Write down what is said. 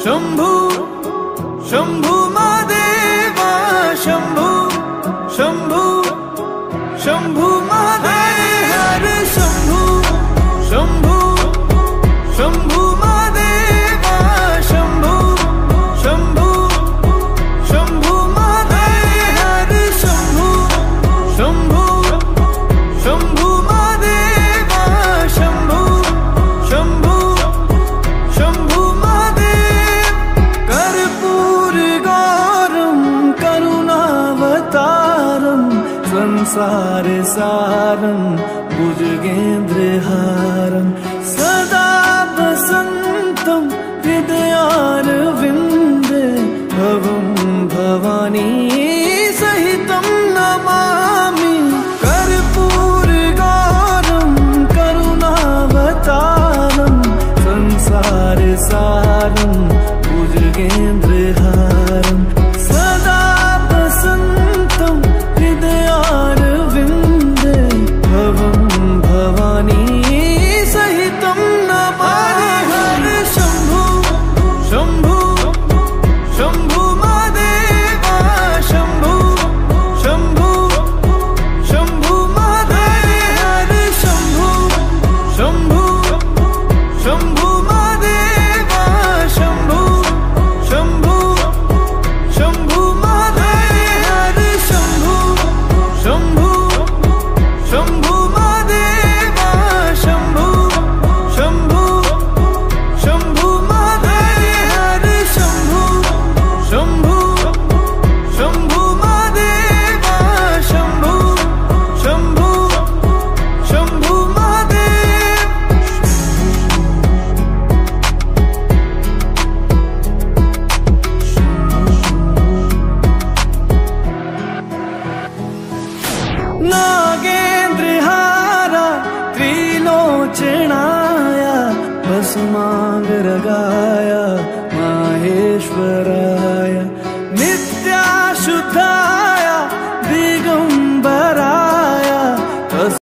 शंभू शंभू महादेवा शंभू शंभू शंभू महादेव हरे शंभू शंभू शंभू महादेवा शंभू शंभू शंभू महादेव हरे शंभू शंभू शंभू महादेवा शंभू शंभू शंभू महादेव कर्पूर गौरम करुणावतारम संसार सारं भुजगेन्द्रहारं सदा वसन्तं हृदयारविन्दे भवं भवानी सहितं नमामि कर्पूरगौरं करुणावतारं संसार सारं भुजगेन्द्रहारं सदा वसन्तं हृदयारविन्दे भवं भवानी सहितं नमामि हरे शंभू शंभू शंभू महादेवा शंभू शंभू शंभू महादेव हरे शंभू शंभू शंभू महादेवा शंभू शंभू शंभू महादेव हरे शंभू शंभू शंभू महादेवा शंभू शंभू शंभू महादेव हरे शंभू शंभू शंभू महादेवा शंभू शंभू शंभू महादेव नागेन्द्रहारा त्रिलोचनाय भस्मांगरगाय माहेश्वराय